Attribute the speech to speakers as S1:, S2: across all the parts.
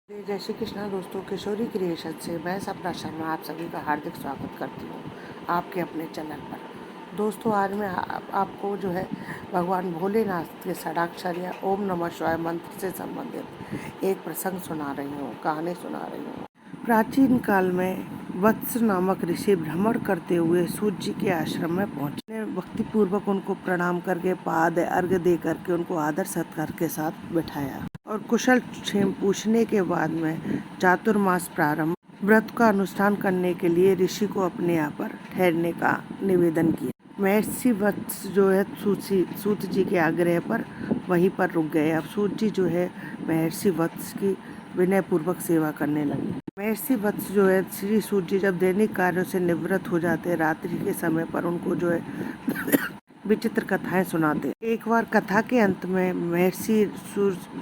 S1: जय श्री कृष्णा दोस्तों, किशोरी क्रिएशन से मैं सपना शर्मा आप सभी का हार्दिक स्वागत करती हूँ आपके अपने चैनल पर। दोस्तों, आज मैं आपको जो है भगवान भोलेनाथ के षडाक्षर या ओम नमः शिवाय मंत्र से संबंधित एक प्रसंग सुना रही हूँ, कहानी सुना रही हूँ। प्राचीन काल में वत्स नामक ऋषि भ्रमण करते हुए सूर्य जी के आश्रम में पहुंचे। भक्ति पूर्वक उनको प्रणाम करके पाद अर्घ्य दे करके उनको आदर सत्कार के साथ बैठाया और कुशल क्षेम पूछने के बाद में चातुर्मास प्रारंभ व्रत का अनुष्ठान करने के लिए ऋषि को अपने यहाँ पर ठहरने का निवेदन किया। महर्षि वत्स जो है सूत जी के आग्रह पर वहीं पर रुक गए। अब सूत जी जो है महर्षि वत्स की विनय पूर्वक सेवा करने लगे। महर्षि वत्स जो है श्री सूत जी जब दैनिक कार्यों से निवृत्त हो जाते, रात्रि के समय पर उनको जो है विचित्र कथाएं सुनाते। एक बार कथा के अंत में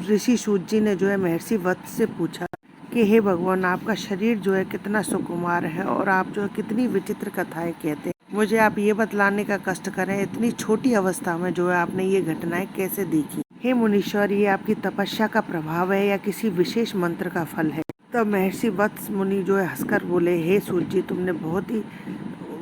S1: ऋषि सूत जी ने जो है महर्षि वत्स से पूछा कि हे भगवान, आपका शरीर जो है कितना सुकुमार है और आप जो है कितनी विचित्र कथाएं कहते हैं। मुझे आप ये बतलाने का कष्ट करें, इतनी छोटी अवस्था में जो है आपने ये घटनाएं कैसे देखी। हे मुनीश्वर, ये आपकी तपस्या का प्रभाव है या किसी विशेष मंत्र का फल है? तब महर्षि वत्स मुनि जो है हंसकर बोले, हे सूत जी, तुमने बहुत ही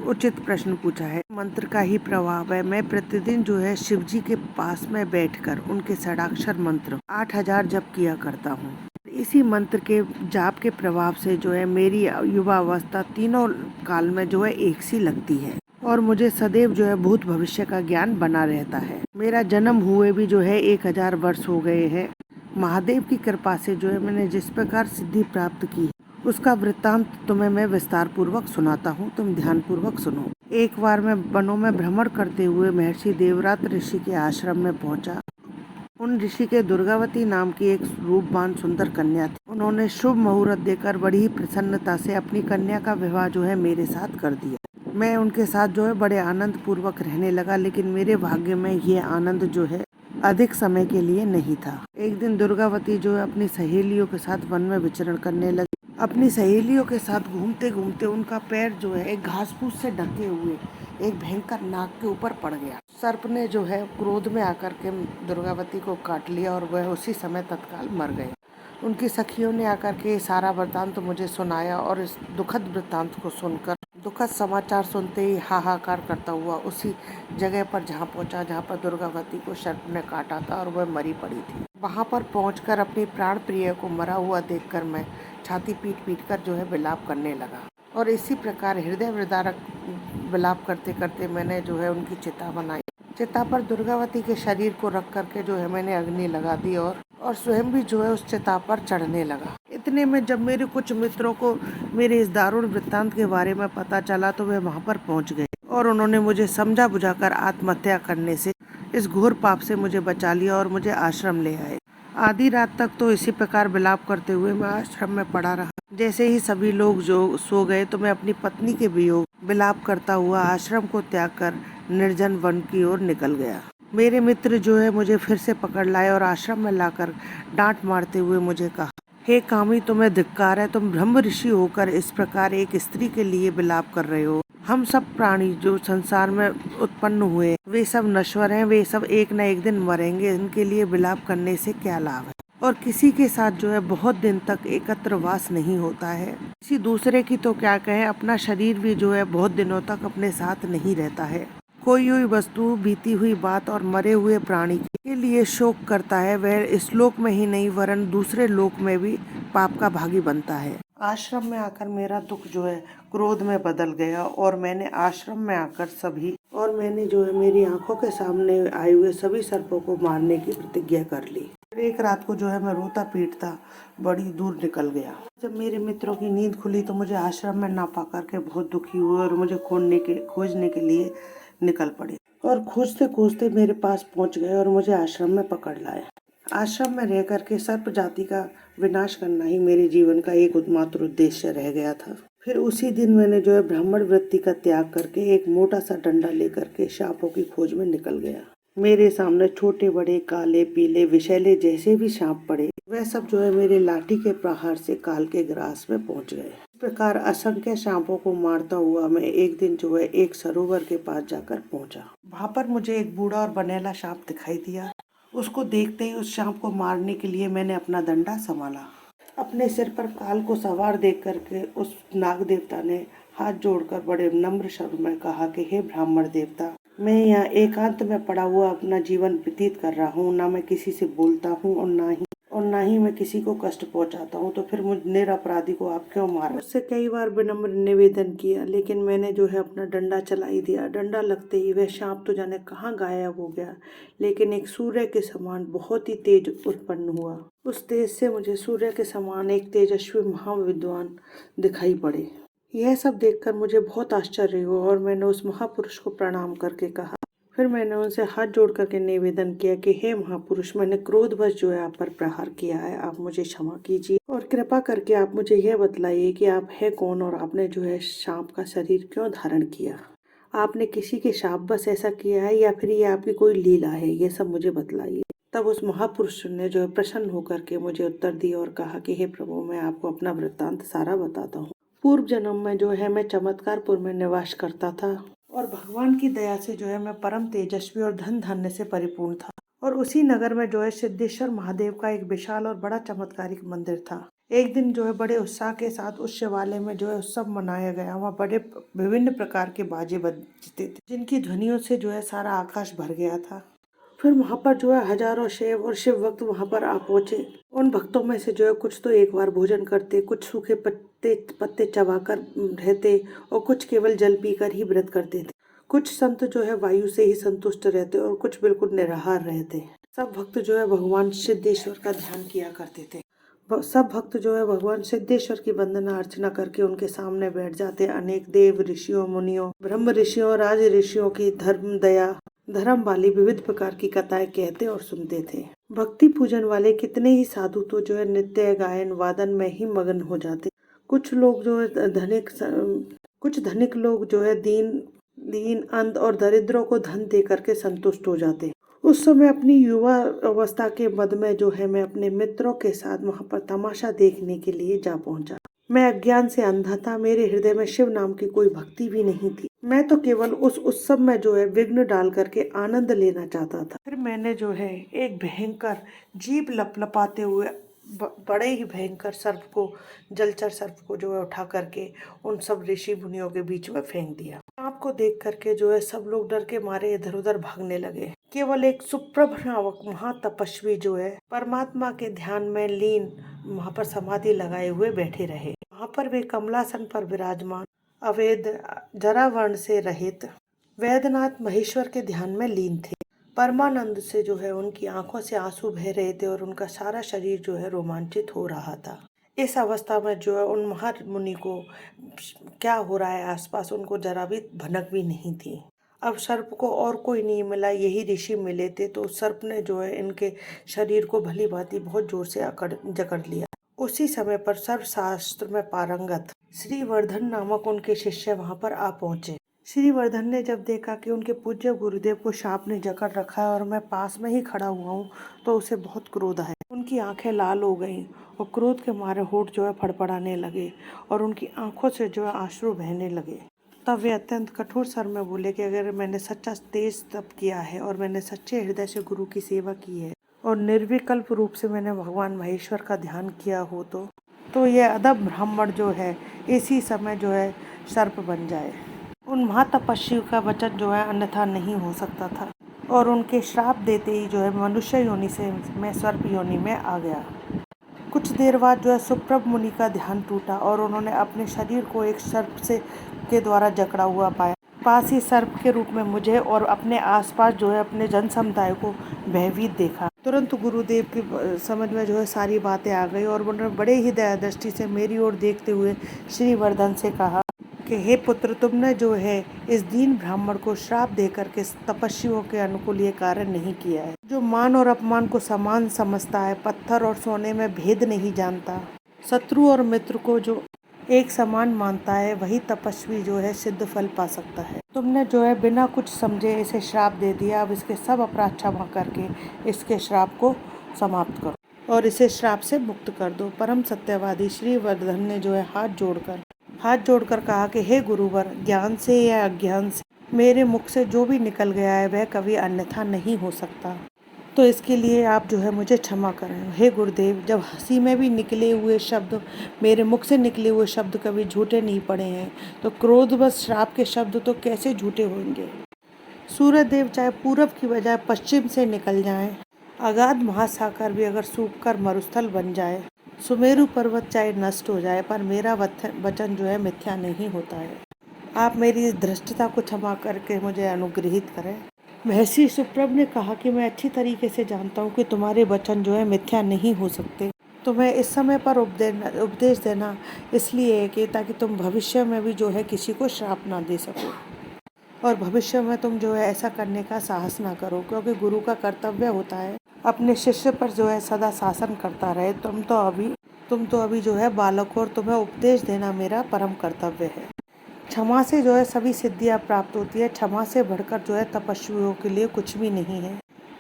S1: उचित प्रश्न पूछा है। मंत्र का ही प्रभाव है। मैं प्रतिदिन जो है शिव जी के पास में बैठकर उनके षडाक्षर मंत्र 8000 जप किया करता हूँ। इसी मंत्र के जाप के प्रभाव से जो है मेरी युवा अवस्था तीनों काल में जो है एक सी लगती है और मुझे सदैव जो है भूत भविष्य का ज्ञान बना रहता है। मेरा जन्म हुए भी जो है 1000 वर्ष हो गए हैं। महादेव की कृपा से जो है मैंने जिस प्रकार सिद्धि प्राप्त की उसका वृत्तांत तुम्हें मैं विस्तार पूर्वक सुनाता हूँ, तुम ध्यान पूर्वक सुनो। एक बार मैं वनों में भ्रमण करते हुए महर्षि देवव्रत ऋषि के आश्रम में पहुँचा। उन ऋषि के दुर्गावती नाम की एक रूपवान सुंदर कन्या थी। उन्होंने शुभ मुहूर्त देकर बड़ी ही प्रसन्नता से अपनी कन्या का विवाह जो है मेरे साथ कर दिया। मैं उनके साथ जो है बड़े आनंद पूर्वक रहने लगा, लेकिन मेरे भाग्य में ये आनंद जो है अधिक समय के लिए नहीं था। एक दिन दुर्गावती जो है अपनी सहेलियों के साथ वन में विचरण करने लगी। अपनी सहेलियों के साथ घूमते घूमते उनका पैर जो है एक घास फूस से ढके हुए एक भयंकर नाग के ऊपर पड़ गया। सर्प ने जो है क्रोध में आकर के दुर्गावती को काट लिया और वह उसी समय तत्काल मर गए। उनकी सखियों ने आकर के सारा वृत्तांत मुझे सुनाया और इस दुखद वृत्तांत को सुनकर, दुखद समाचार सुनते ही हाहाकार करता हुआ उसी जगह पर जहाँ पहुँचा जहाँ पर दुर्गावती को सर्प ने काटा था और वह मरी पड़ी थी। वहाँ पर पहुँचकर अपनी प्राण प्रिय को मरा हुआ देखकर मैं छाती पीट पीट कर जो है विलाप करने लगा और इसी प्रकार हृदय विदारक विलाप करते करते मैंने जो है उनकी चिता बनाई। चिता पर दुर्गावती के शरीर को रख करके जो है मैंने अग्नि लगा दी और स्वयं भी जो है उस चिता पर चढ़ने लगा। इतने में जब मेरे कुछ मित्रों को मेरे इस दारुण वृत्तांत के बारे में पता चला तो वे वहाँ पर पहुँच गए और उन्होंने मुझे समझा बुझाकर आत्महत्या करने से, इस घोर पाप से मुझे बचा लिया और मुझे आश्रम ले आए। आधी रात तक तो इसी प्रकार विलाप करते हुए मैं आश्रम में पड़ा रहा। जैसे ही सभी लोग जो सो गए तो मैं अपनी पत्नी के वियोग विलाप करता हुआ आश्रम को त्याग कर निर्जन वन की ओर निकल गया। मेरे मित्र जो है मुझे फिर से पकड़ लाए और आश्रम में लाकर डांट मारते हुए मुझे कहा, हे कामी, तुम्हें धिक्कार है। तुम ब्रह्म ऋषि होकर इस प्रकार एक स्त्री के लिए विलाप कर रहे हो। हम सब प्राणी जो संसार में उत्पन्न हुए वे सब नश्वर हैं, वे सब एक न एक दिन मरेंगे। इनके लिए विलाप करने से क्या लाभ है? और किसी के साथ जो है बहुत दिन तक एकत्र वास नहीं होता है। किसी दूसरे की तो क्या कहें, अपना शरीर भी जो है बहुत दिनों तक अपने साथ नहीं रहता है। कोई हुई वस्तु, बीती हुई बात और मरे हुए प्राणी के लिए शोक करता है, वह इस लोक में ही नहीं वरन दूसरे लोक में भी पाप का भागी बनता है। आश्रम में आकर मेरा दुख जो है क्रोध में बदल गया और मैंने आश्रम में आकर मैंने जो है मेरी आंखों के सामने आए हुए सभी सर्पों को मारने की प्रतिज्ञा कर ली। एक रात को जो है मैं रोता पीटता बड़ी दूर निकल गया। जब मेरे मित्रों की नींद खुली तो मुझे आश्रम में ना पा करके बहुत दुखी हुए और मुझे खोजने के लिए निकल पड़े और खोजते खोजते मेरे पास पहुंच गए और मुझे आश्रम में पकड़ लाए। आश्रम में रह करके सर्प जाति का विनाश करना ही मेरे जीवन का एक एकमात्र उद्देश्य रह गया था। फिर उसी दिन मैंने जो है ब्राह्मण वृत्ति का त्याग करके एक मोटा सा डंडा लेकर के सांपों की खोज में निकल गया। मेरे सामने छोटे बड़े काले पीले विषैले जैसे भी सांप पड़े, वह सब जो है मेरे लाठी के प्रहार से काल के ग्रास में पहुंच गए। इस प्रकार असंख्य सांपों को मारता हुआ मैं एक दिन जो है एक सरोवर के पास जाकर पहुंचा। वहां पर मुझे एक बूढ़ा और बनेला सांप दिखाई दिया। उसको देखते ही उस सांप को मारने के लिए मैंने अपना डंडा संभाला। अपने सिर पर काल को सवार देख करके उस नाग देवता ने हाथ जोड़कर बड़े नम्र स्वर में कहा कि हे ब्राह्मण देवता, मैं यहाँ एकांत में पड़ा हुआ अपना जीवन व्यतीत कर रहा हूँ। ना मैं किसी से बोलता हूँ और ना ही मैं किसी को कष्ट पहुँचाता हूँ, तो फिर मुझ निरपराधी को आप क्यों मार। उससे कई बार विनम्र निवेदन किया, लेकिन मैंने जो है अपना डंडा चला ही दिया। डंडा लगते ही वह सांप तो जाने कहाँ गायब हो गया, लेकिन एक सूर्य के समान बहुत ही तेज उत्पन्न हुआ। उस तेज से मुझे सूर्य के समान एक तेजस्वी महाविद्वान दिखाई पड़े। यह सब देखकर मुझे बहुत आश्चर्य हुआ और मैंने उस महापुरुष को प्रणाम करके कहा। फिर मैंने उनसे हाथ जोड़ करके निवेदन किया कि हे महापुरुष, मैंने क्रोधवश जो है आप पर प्रहार किया है, आप मुझे क्षमा कीजिए और कृपा करके आप मुझे यह बतलाइए कि आप है कौन और आपने जो है सांप का शरीर क्यों धारण किया। आपने किसी के शाप बस ऐसा किया है या फिर ये आपकी कोई लीला है, ये सब मुझे बतलाइए। तब उस महापुरुष ने जो है प्रसन्न होकर के मुझे उत्तर दिया और कहा कि हे प्रभु, मैं आपको अपना वृत्तांत सारा बताता हूँ। पूर्व जन्म में जो है मैं चमत्कारपुर में निवास करता था और भगवान की दया से जो है मैं परम तेजस्वी और धन धान्य से परिपूर्ण था। और उसी नगर में जो है सिद्धेश्वर महादेव का एक विशाल और बड़ा चमत्कारिक मंदिर था। एक दिन जो है बड़े उत्साह के साथ उस शिवालय में जो है उत्सव मनाया गया। वहाँ बड़े विभिन्न प्रकार के बाजे बजते थे, जिनकी ध्वनियों से जो है सारा आकाश भर गया था। फिर वहाँ पर जो है हजारों शैव और शिव भक्त वहाँ पर आ पहुंचे। उन भक्तों में से जो है कुछ तो एक बार भोजन करते, कुछ सूखे पत्ते चबाकर रहते और कुछ केवल जल पीकर ही व्रत करते थे। कुछ संत जो है वायु से ही संतुष्ट रहते और कुछ बिल्कुल निराहार रहते। सब भक्त जो है भगवान सिद्धेश्वर का ध्यान किया करते थे। सब भक्त जो है भगवान सिद्धेश्वर की वंदना अर्चना करके उनके सामने बैठ जाते। अनेक देव ऋषियों, मुनियों, ब्रह्म ऋषियों, राज ऋषियों की धर्म वाली विविध प्रकार की कथाएं कहते और सुनते थे। भक्ति पूजन वाले कितने ही साधु तो जो है नित्य गायन वादन में ही मग्न हो जाते। कुछ धनिक लोग जो है दीन अंध और दरिद्रों को धन दे करके संतुष्ट हो जाते। उस समय अपनी युवा अवस्था के मद में जो है मैं अपने मित्रों के साथ वहाँ पर तमाशा देखने के लिए जा पहुँचा। मैं अज्ञान से अंधा था, मेरे हृदय में शिव नाम की कोई भक्ति भी नहीं थी। मैं तो केवल उस उत्सव में जो है विघ्न डाल करके आनंद लेना चाहता था। फिर मैंने जो है एक भयंकर जीभ लपलपाते हुए बड़े ही भयंकर सर्प को, जलचर सर्प को जो है उठा करके उन सब ऋषि मुनियों के बीच में फेंक दिया। सांप को देख करके जो है सब लोग डर के मारे इधर उधर भागने लगे। केवल एक सुप्रभ नामक महातपस्वी जो है परमात्मा के ध्यान में लीन वहाँ पर समाधि लगाए हुए बैठे रहे। वहाँ पर वे कमलासन पर विराजमान अवैध जरावर्ण से रहित वैद्यनाथ महेश्वर के ध्यान में लीन थे। परमानंद से जो है उनकी आंखों से आंसू बह रहे थे और उनका सारा शरीर जो है रोमांचित हो रहा था। इस अवस्था में जो है उन महामुनि को क्या हो रहा है आसपास उनको जरा भी भनक भी नहीं थी। अब सर्प को और कोई नहीं मिला, यही ऋषि मिले थे, तो सर्प ने जो है इनके शरीर को भली भांति बहुत जोर से जकड़ लिया। उसी समय पर सर्वशास्त्र में पारंगत श्रीवर्धन नामक उनके शिष्य वहां पर आ पहुंचे। श्रीवर्धन ने जब देखा कि उनके पूज्य गुरुदेव को सांप ने जकड़ रखा है और मैं पास में ही खड़ा हुआ हूँ, तो उसे बहुत क्रोध आया। उनकी आंखें लाल हो गईं और क्रोध के मारे होठ जो है फड़फड़ाने लगे और उनकी आंखों से जो है आंसू बहने लगे। तब वे अत्यंत कठोर स्वर में बोले कि अगर मैंने सच्चा तेज तप किया है और मैंने सच्चे हृदय से गुरु की सेवा की है और निर्विकल्प रूप से मैंने भगवान महेश्वर का ध्यान किया हो, तो यह अदब ब्राह्मण जो है इसी समय जो है सर्प बन जाए। उन महातपस्वी का वचन जो है अन्यथा नहीं हो सकता था और उनके श्राप देते ही जो है मनुष्य योनि से मैं सर्प योनि में आ गया। कुछ देर बाद जो है सुप्रभ मुनि का ध्यान टूटा और उन्होंने अपने शरीर को एक सर्प के द्वारा जकड़ा हुआ पाया। पास ही सर्प के रूप में मुझे और अपने आसपास जो है अपने जन समुदाय को भयभीत देखा। तुरंत गुरुदेव की समझ में जो है सारी बातें आ गई और उन्होंने बड़े ही दया दृष्टि से मेरी ओर देखते हुए श्रीवर्धन से कहा कि हे पुत्र, तुमने जो है इस दीन ब्राह्मण को श्राप देकर के तपस्वियों के अनुकूल ये कार्य नहीं किया है। जो मान और अपमान को समान समझता है, पत्थर और सोने में भेद नहीं जानता, शत्रु और मित्र को जो एक समान मानता है, वही तपस्वी जो है सिद्ध फल पा सकता है। तुमने जो है बिना कुछ समझे इसे श्राप दे दिया। अब इसके सब अपराध क्षमा करके इसके श्राप को समाप्त करो और इसे श्राप से मुक्त कर दो। परम सत्यवादी श्रीवर्धन ने जो है हाथ जोड़कर कहा कि हे गुरुवर, ज्ञान से या अज्ञान से मेरे मुख से जो भी निकल गया है वह कभी अन्यथा नहीं हो सकता। तो इसके लिए आप जो है मुझे क्षमा करें। हे गुरुदेव, जब हंसी में भी निकले हुए शब्द, मेरे मुख से निकले हुए शब्द कभी झूठे नहीं पड़े हैं, तो क्रोधवश श्राप के शब्द तो कैसे झूठे होंगे। सूर्य देव चाहे पूरब की बजाय पश्चिम से निकल जाएं, अगाध महासागर भी अगर सूख कर मरुस्थल बन जाए, सुमेरु पर्वत चाहे नष्ट हो जाए, पर मेरा वचन जो है मिथ्या नहीं होता है। आप मेरी इस धृष्टता को क्षमा करके मुझे अनुग्रहित करें। महर्षि सुप्रभ ने कहा कि मैं अच्छी तरीके से जानता हूँ कि तुम्हारे वचन जो है मिथ्या नहीं हो सकते। तुम्हें इस समय पर उपदेश देना इसलिए है कि ताकि तुम भविष्य में भी जो है किसी को श्राप ना दे सको, और भविष्य में तुम जो है ऐसा करने का साहस ना करो, क्योंकि गुरु का कर्तव्य होता है अपने शिष्य पर जो है सदा शासन करता रहे। तुम तो अभी जो है बालक हो, और तुम्हें उपदेश देना मेरा परम कर्तव्य है। क्षमा से जो है सभी सिद्धियां प्राप्त होती है। क्षमा से बढ़कर जो है तपस्वियों के लिए कुछ भी नहीं है।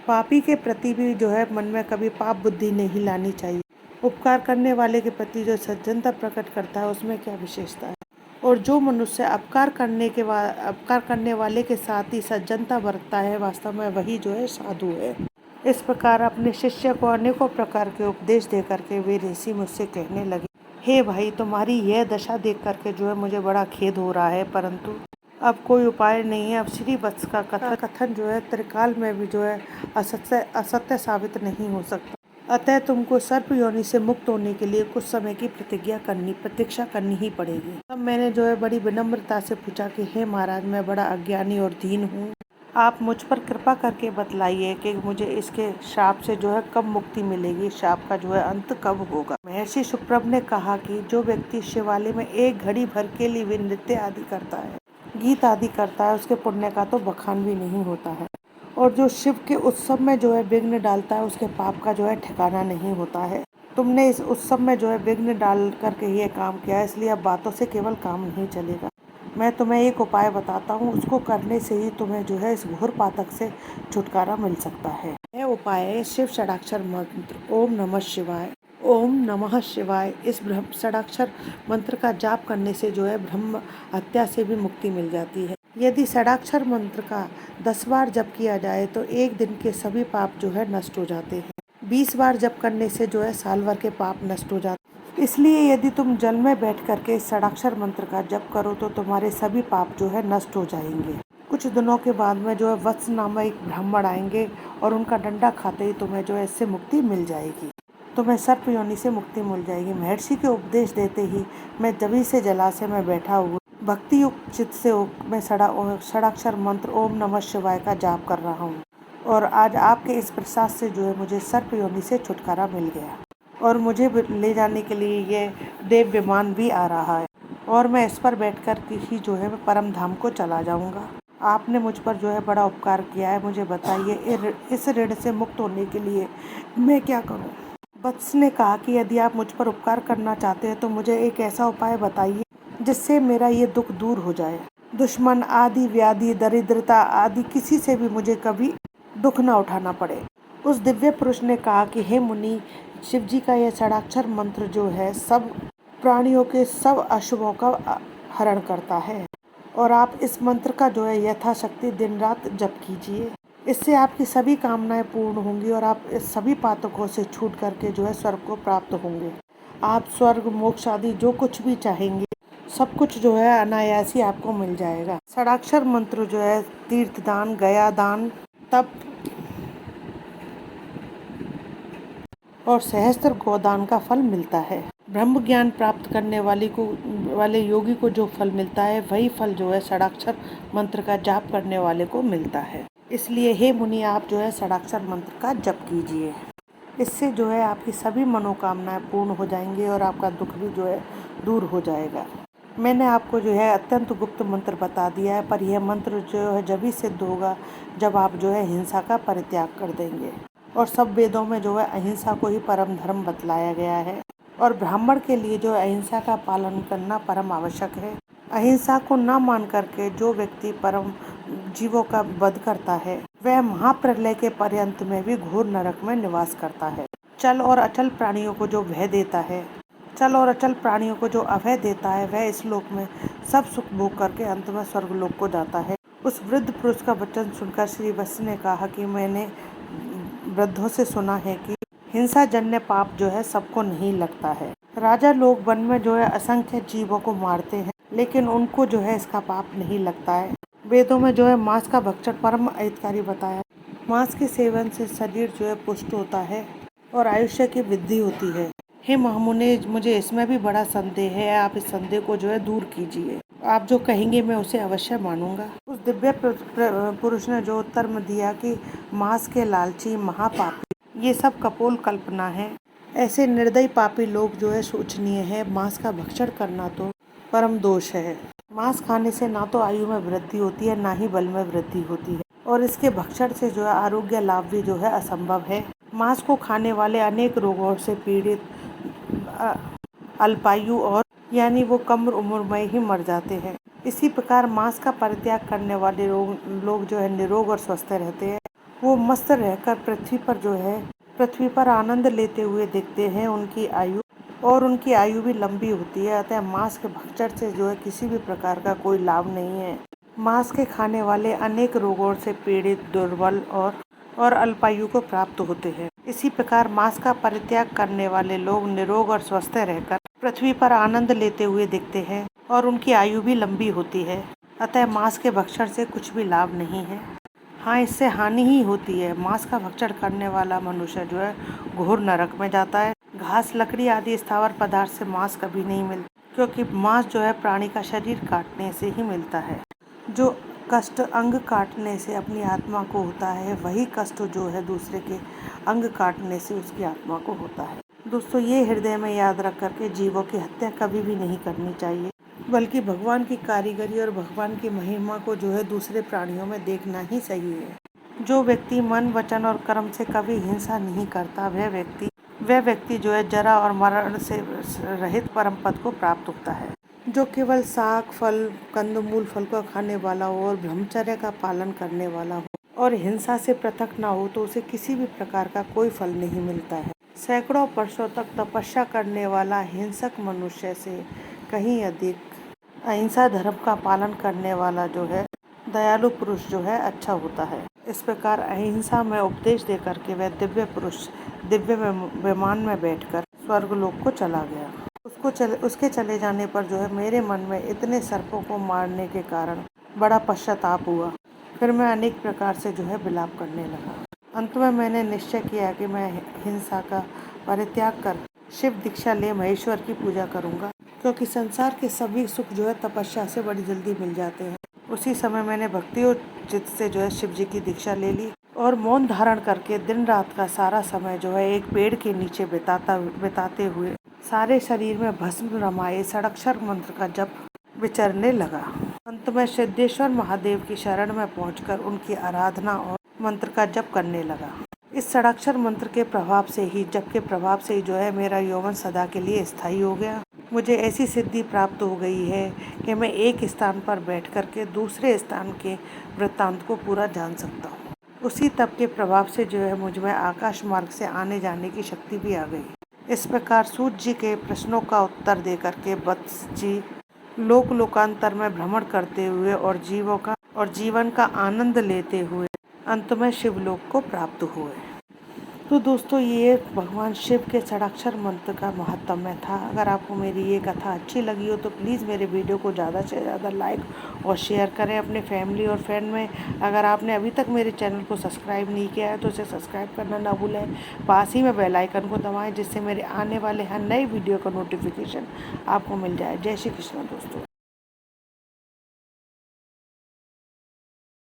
S1: पापी के प्रति भी जो है मन में कभी पाप बुद्धि नहीं लानी चाहिए। उपकार करने वाले के प्रति जो सज्जनता प्रकट करता है, उसमें क्या विशेषता है। और जो मनुष्य अपकार करने वाले के साथ ही सज्जनता बरतता है, वास्तव में वही जो है साधु है। इस प्रकार अपने शिष्य को अनेकों प्रकार के उपदेश दे करके वे ऋषि मुझसे कहने लगे, हे भाई, तुम्हारी यह दशा देख करके जो है मुझे बड़ा खेद हो रहा है, परंतु अब कोई उपाय नहीं है। अब श्री वत्स का कथन जो है त्रिकाल में भी जो है असत्य साबित नहीं हो सकता। अतः तुमको सर्प योनि से मुक्त होने के लिए कुछ समय की प्रतीक्षा करनी ही पड़ेगी। तब मैंने जो है बड़ी विनम्रता से पूछा कि हे महाराज, मैं बड़ा अज्ञानी और दीन हूँ, आप मुझ पर कृपा करके बतलाइए कि मुझे इसके श्राप से जो है कब मुक्ति मिलेगी, श्राप का जो है अंत कब होगा। महर्षि सुप्रभ ने कहा कि जो व्यक्ति शिवालय में एक घड़ी भर के लिए भी नृत्य आदि करता है, गीत आदि करता है, उसके पुण्य का तो बखान भी नहीं होता है। और जो शिव के उत्सव में जो है विघ्न डालता है, उसके पाप का जो है ठिकाना नहीं होता है। तुमने इस उत्सव में जो है विघ्न डाल करके ये काम किया, इसलिए अब बातों से केवल काम नहीं चलेगा। मैं तुम्हें एक उपाय बताता हूँ, उसको करने से ही तुम्हें जो है इस घोर पातक से छुटकारा मिल सकता है। यह उपाय है शिव षडाक्षर मंत्र ओम नमः शिवाय। ओम नमः शिवाय इस षडाक्षर मंत्र का जाप करने से जो है ब्रह्म हत्या से भी मुक्ति मिल जाती है। यदि षडाक्षर मंत्र का 10 बार जप किया जाए तो एक दिन के सभी पाप जो है नष्ट हो जाते हैं। 20 बार जप करने से जो है साल भर के पाप नष्ट हो जाते हैं। इसलिए यदि तुम जल में बैठ करके षडाक्षर मंत्र का जप करो तो तुम्हारे सभी पाप जो है नष्ट हो जाएंगे। कुछ दिनों के बाद में जो है वत्स नामक एक ब्राह्मण आएंगे और उनका डंडा खाते ही तुम्हें जो है इससे मुक्ति मिल जाएगी। तुम्हें सर्प योनि से मुक्ति मिल जाएगी। महर्षि के उपदेश देते ही मैं जभी से जलाशय में बैठा हुआ भक्ति युक्त चित्त से मैं षडाक्षर मंत्र ओम नमः शिवाय का जाप कर रहा हूँ, और आज आपके इस प्रसाद से जो है मुझे सर्प योनि से छुटकारा मिल गया, और मुझे ले जाने के लिए ये देव विमान भी आ रहा है, और मैं इस पर बैठकर ही जो है परम धाम को चला जाऊंगा। आपने मुझ पर जो है बड़ा उपकार किया है, मुझे बताइए इस ऋण से मुक्त होने के लिए मैं क्या करूं। वत्स ने कहा कि यदि आप मुझ पर उपकार करना चाहते हैं तो मुझे एक ऐसा उपाय बताइए जिससे मेरा ये दुख दूर हो जाए। दुश्मन आदि व्याधि दरिद्रता आदि किसी से भी मुझे कभी दुख न उठाना पड़े। उस दिव्य पुरुष ने कहा कि हे मुनि, शिव जी का यह षडाक्षर मंत्र जो है सब प्राणियों के सब अशुभों का हरण करता है, और आप इस मंत्र का जो है यथाशक्ति दिन रात जप कीजिए। इससे आपकी सभी कामनाएं पूर्ण होंगी और आप इस सभी पातकों से छूट करके जो है स्वर्ग को प्राप्त होंगे। आप स्वर्ग मोक्ष आदि जो कुछ भी चाहेंगे सब कुछ जो है अनायास ही आपको मिल जाएगा। षडाक्षर मंत्र जो है तीर्थदान, गया दान, तप और सहस्त्र गोदान का फल मिलता है। ब्रह्म ज्ञान प्राप्त करने वाले योगी को जो फल मिलता है, वही फल जो है षडाक्षर मंत्र का जाप करने वाले को मिलता है। इसलिए हे मुनि, आप जो है षडाक्षर मंत्र का जप कीजिए। इससे जो है आपकी सभी मनोकामनाएं पूर्ण हो जाएंगी और आपका दुख भी जो है दूर हो जाएगा। मैंने आपको जो है अत्यंत गुप्त मंत्र बता दिया है, पर यह मंत्र जो है जभी सिद्ध होगा जब आप जो है हिंसा का परित्याग कर देंगे। और सब वेदों में जो है अहिंसा को ही परम धर्म बतलाया गया है, और ब्राह्मण के लिए जो है अहिंसा का पालन करना परम आवश्यक है। अहिंसा को न मान करके जो व्यक्ति परम जीवों का वध करता है, वह महाप्रलय के पर्यंत में भी घोर नरक में निवास करता है। चल और अचल प्राणियों को जो अभय देता है, वह इस लोक में सब सुख भोग करके अंत में स्वर्गलोक को जाता है। उस वृद्ध पुरुष का वचन सुनकर श्री वत्स ने कहा कि मैंने वृद्धों से सुना है कि हिंसा जन्य पाप जो है सबको नहीं लगता है। राजा लोग वन में जो है असंख्य जीवों को मारते हैं, लेकिन उनको जो है इसका पाप नहीं लगता है। वेदों में जो है मांस का भक्षण परम अहितकारी बताया। मांस के सेवन से शरीर जो है पुष्ट होता है और आयुष्य की वृद्धि होती है। हे महामुने, मुझे इसमें भी बड़ा संदेह है, आप इस संदेह को जो है दूर कीजिए। आप जो कहेंगे मैं उसे अवश्य मानूंगा। उस दिव्य पुरुष ने जो उत्तर में दिया कि मांस के लालची महापापी, ये सब कपोल कल्पना है। ऐसे निर्दयी पापी लोग जो है शोचनीय है। मांस का भक्षण करना तो परम दोष है। मांस खाने से ना तो आयु में वृद्धि होती है, ना ही बल में वृद्धि होती है, और इसके भक्षण से जो है आरोग्य लाभ भी जो है असंभव है। मांस को खाने वाले अनेक रोगों से पीड़ित अल्पायु और यानी वो कम उम्र में ही मर जाते हैं। इसी प्रकार मांस का परित्याग करने वाले लोग जो है निरोग और स्वस्थ रहते हैं। वो मस्त रहकर पृथ्वी पर आनंद लेते हुए दिखते हैं। उनकी आयु भी लंबी होती है। अतः मांस के भक्षण से जो है किसी भी प्रकार का कोई लाभ नहीं है। मांस के खाने वाले अनेक रोगों से पीड़ित, दुर्बल और अल्पायु को प्राप्त होते हैं। इसी प्रकार मांस का परित्याग करने वाले लोग निरोग और स्वस्थ रहकर पृथ्वी पर आनंद लेते हुए दिखते हैं और उनकी आयु भी लंबी होती है। अतः मांस के भक्षण से कुछ भी लाभ नहीं है। हाँ, इससे हानि ही होती है। मांस का भक्षण करने वाला मनुष्य जो है घोर नरक में जाता है। घास, लकड़ी आदि स्थावर पदार्थ से मांस कभी नहीं मिलता, क्योंकि मांस जो है प्राणी का शरीर काटने से ही मिलता है। जो कष्ट अंग काटने से अपनी आत्मा को होता है, वही कष्ट जो है दूसरे के अंग काटने से उसकी आत्मा को होता है। दोस्तों, ये हृदय में याद रख करके जीवों की हत्या कभी भी नहीं करनी चाहिए, बल्कि भगवान की कारीगरी और भगवान की महिमा को जो है दूसरे प्राणियों में देखना ही सही है। जो व्यक्ति मन, वचन और कर्म से कभी हिंसा नहीं करता, वह व्यक्ति जो है जरा और मरण से रहित परम पद को प्राप्त होता है। जो केवल साग, फल, कंदमूल फल को खाने वाला हो और ब्रह्मचर्य का पालन करने वाला हो और हिंसा से पृथक ना हो, तो उसे किसी भी प्रकार का कोई फल नहीं मिलता है। सैकड़ों वर्षों तक तपस्या करने वाला हिंसक मनुष्य से कहीं अधिक अहिंसा धर्म का पालन करने वाला जो है दयालु पुरुष जो है अच्छा होता है। इस प्रकार अहिंसा में उपदेश देकर के वह दिव्य पुरुष दिव्य विमान में बैठकर स्वर्गलोक को चला गया। उसके चले जाने पर जो है मेरे मन में इतने सर्पों को मारने के कारण बड़ा पश्चाताप हुआ। फिर मैं अनेक प्रकार से जो है विलाप करने लगा। अंत में मैंने निश्चय किया कि मैं हिंसा का परित्याग कर शिव दीक्षा ले महेश्वर की पूजा करूंगा, क्योंकि संसार के सभी सुख जो है तपस्या से बड़ी जल्दी मिल जाते हैं। उसी समय मैंने भक्ति और चित्त से जो है शिव जी की दीक्षा ले ली और मौन धारण करके दिन रात का सारा समय जो है एक पेड़ के नीचे बिताते हुए सारे शरीर में भस्म रमाए षडाक्षर मंत्र का जप विचरने लगा। अंत में सिद्धेश्वर महादेव की शरण में पहुंचकर उनकी आराधना और मंत्र का जप करने लगा। इस षडाक्षर मंत्र के प्रभाव से ही, जप के प्रभाव से ही जो है मेरा यौवन सदा के लिए स्थायी हो गया। मुझे ऐसी सिद्धि प्राप्त हो गई है कि मैं एक स्थान पर बैठ कर के दूसरे स्थान के वृत्तांत को पूरा जान सकता हूँ। उसी तप के प्रभाव से जो है मुझ में आकाश मार्ग से आने जाने की शक्ति भी आ गई। इस प्रकार सूत जी के प्रश्नों का उत्तर दे करके वत्स जी लोकांतर में भ्रमण करते हुए और जीवन का आनंद लेते हुए अंत में शिवलोक को प्राप्त हुए। तो दोस्तों, ये भगवान शिव के षडाक्षर मंत्र का महत्व था। अगर आपको मेरी ये कथा अच्छी लगी हो तो प्लीज़ मेरे वीडियो को ज़्यादा से ज़्यादा लाइक और शेयर करें अपने फैमिली और फ्रेंड में। अगर आपने अभी तक मेरे चैनल को सब्सक्राइब नहीं किया है तो उसे सब्सक्राइब करना ना भूलें। पास ही में बेल आइकन को दबाएं, जिससे मेरे आने वाले हर नए वीडियो का नोटिफिकेशन आपको मिल जाए। जय श्री कृष्ण दोस्तों।